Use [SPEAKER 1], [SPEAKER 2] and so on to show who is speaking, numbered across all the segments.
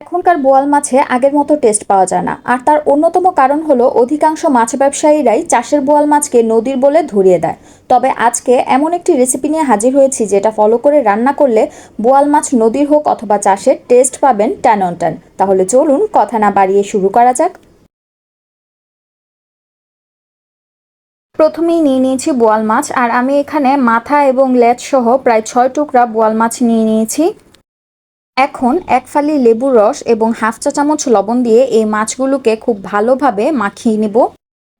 [SPEAKER 1] এখনকার বোয়াল মাছে আগের মতো টেস্ট পাওয়া যায় না, আর তার অন্যতম কারণ হলো অধিকাংশ মাছ ব্যবসায়ীরাই চাষের বোয়াল মাছকে নদীর বলে ধরিয়ে দেয়। তবে আজকে এমন একটি রেসিপি নিয়ে হাজির হয়েছি যেটা ফলো করে রান্না করলে বোয়াল মাছ নদীর হোক অথবা চাষের টেস্ট পাবেন টান অন টান। তাহলে চলুন কথা না বাড়িয়ে শুরু করা যাক। প্রথমেই নিয়ে নিয়েছি বোয়াল মাছ, আর আমি এখানে মাথা এবং লেজ সহ প্রায় 6 টুকরা বোয়াল মাছ নিয়ে নিয়েছি। এখন এক ফালি লেবুর রস এবং হাফ চা চামচ লবণ দিয়ে এই মাছগুলোকে খুব ভালোভাবে মাখিয়ে নিব।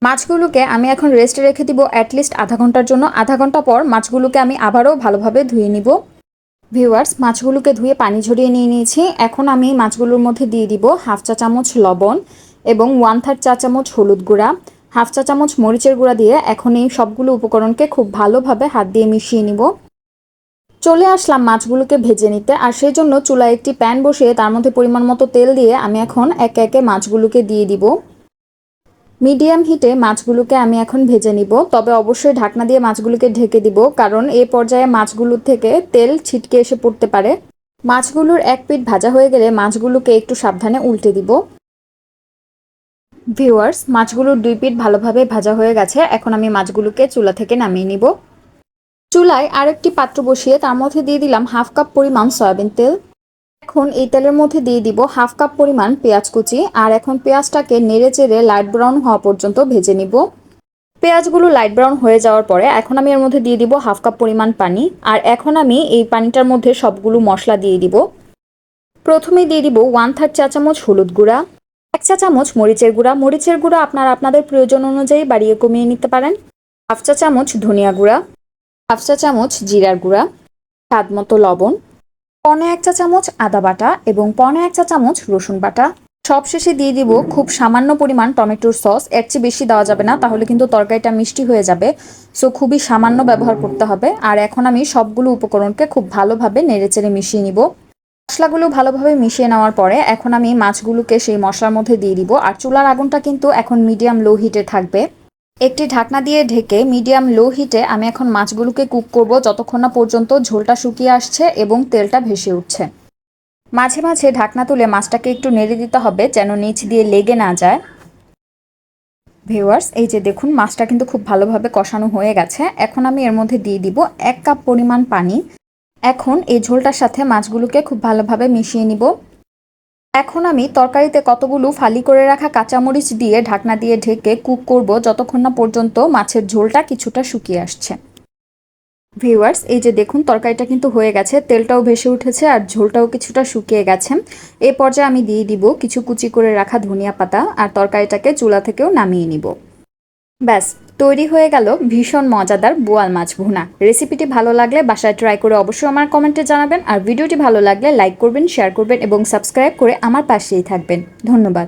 [SPEAKER 1] মাছগুলোকে আমি এখন রেস্টে রেখে দিব অ্যাটলিস্ট আধা ঘন্টার জন্য। আধা ঘন্টা পর মাছগুলোকে আমি আবারও ভালোভাবে ধুয়ে নিব। ভিউয়ার্স, মাছগুলোকে ধুয়ে পানি ঝরিয়ে নিয়ে নিয়েছি। এখন আমি মাছগুলোর মধ্যে দিয়ে দিব হাফ চা চামচ লবণ এবং 1/3 চা চামচ হলুদ গুঁড়া, হাফ চা চামচ মরিচের গুঁড়া দিয়ে এখন এই সবগুলো উপকরণকে খুব ভালোভাবে হাত দিয়ে মিশিয়ে নিব। চলে আসলাম মাছগুলোকে ভেজে নিতে, আর সেই জন্য চুলায় একটি প্যান বসিয়ে তার মধ্যে পরিমাণ মতো তেল দিয়ে আমি এখন একে একে মাছগুলোকে দিয়ে দিব। মিডিয়াম হিটে মাছগুলোকে আমি এখন ভেজে নিব, তবে অবশ্যই ঢাকনা দিয়ে মাছগুলোকে ঢেকে দিব, কারণ এই পর্যায়ে মাছগুলোর থেকে তেল ছিটকে এসে পড়তে পারে। মাছগুলোর এক পিঠ ভাজা হয়ে গেলে মাছগুলোকে একটু সাবধানে উল্টে দিব। ভিউয়ার্স, মাছগুলোর দুই পিঠ ভালোভাবে ভাজা হয়ে গেছে। এখন আমি মাছগুলোকে চুলা থেকে নামিয়ে নিব। চুলায় আরেকটি পাত্র বসিয়ে তার মধ্যে দিয়ে দিলাম হাফ কাপ পরিমাণ সয়াবিন তেল। এখন এই তেলের মধ্যে দিয়ে দিব হাফ কাপ পরিমাণ পেঁয়াজ কুচি, আর এখন পেঁয়াজটাকে নেড়ে চেড়ে লাইট ব্রাউন হওয়া পর্যন্ত ভেজে নিব। পেঁয়াজগুলো লাইট ব্রাউন হয়ে যাওয়ার পরে এখন আমি এর মধ্যে দিয়ে দিব হাফ কাপ পরিমাণ পানি, আর এখন আমি এই পানিটার মধ্যে সবগুলো মশলা দিয়ে দিব। প্রথমেই দিয়ে দিব 1/3 চা চামচ হলুদ গুঁড়া, 1 চা চামচ মরিচের গুঁড়া। মরিচের গুঁড়া আপনারা আপনাদের প্রয়োজন অনুযায়ী বাড়িয়ে কমিয়ে নিতে পারেন। হাফ চা চামচ ধনিয়া গুঁড়া, হাফ চা চামচ জিরার গুঁড়া, স্বাদ মতো লবণ, 1/4 চা চামচ আদা বাটা এবং 1/4 চা চামচ রসুন বাটা। সবশেষে দিয়ে দিব খুব সামান্য পরিমাণ টমেটোর সস। এর চেয়ে বেশি দেওয়া যাবে না, তাহলে কিন্তু তরকারিটা মিষ্টি হয়ে যাবে। সো খুবই সামান্য ব্যবহার করতে হবে। আর এখন আমি সবগুলো উপকরণকে খুব ভালোভাবে নেড়েচেড়ে মিশিয়ে নিব। মশলাগুলো ভালোভাবে মিশিয়ে নেওয়ার পরে এখন আমি মাছগুলোকে সেই মশলার মধ্যে দিয়ে দিব, আর চুলার আগুনটা কিন্তু এখন মিডিয়াম লো হিটে থাকবে। একটি ঢাকনা দিয়ে ঢেকে মিডিয়াম লো হিটে আমি এখন মাছগুলোকে কুক করব যতক্ষণ না পর্যন্ত ঝোলটা শুকিয়ে আসছে এবং তেলটা ভেসে উঠছে। মাঝে মাঝে ঢাকনা তুলে মাছটাকে একটু নেড়ে দিতে হবে যেন নিচ দিয়ে লেগে না যায়। ভিউয়ার্স, এই যে দেখুন মাছটা কিন্তু খুব ভালোভাবে কষানো হয়ে গেছে। এখন আমি এর মধ্যে দিয়ে দিব 1 কাপ পরিমাণ পানি। এখন এই ঝোলটার সাথে মাছগুলোকে খুব ভালোভাবে মিশিয়ে নিব। এখন আমি তরকারিতে কতগুলো ফালি করে রাখা কাঁচামরিচ দিয়ে ঢাকনা দিয়ে ঢেকে কুক করব যতক্ষণ না পর্যন্ত মাছের ঝোলটা কিছুটা শুকিয়ে আসছে। ভিউয়ার্স, এই যে দেখুন তরকারিটা কিন্তু হয়ে গেছে, তেলটাও ভেসে উঠেছে আর ঝোলটাও কিছুটা শুকিয়ে গেছে। এই পর্যায়ে আমি দিয়ে দিব কিছু কুচি করে রাখা ধনিয়া পাতা, আর তরকারিটাকে চুলা থেকেও নামিয়ে নিব। ব্যাস, তৈরি হয়ে গেল ভীষণ মজাদার বোয়াল মাছ ভুনা। রেসিপিটি ভালো লাগলে বাসায় ট্রাই করে অবশ্যই আমার কমেন্টে জানাবেন, আর ভিডিওটি ভালো লাগলে লাইক করবেন, শেয়ার করবেন এবং সাবস্ক্রাইব করে আমার পাশেই থাকবেন। ধন্যবাদ।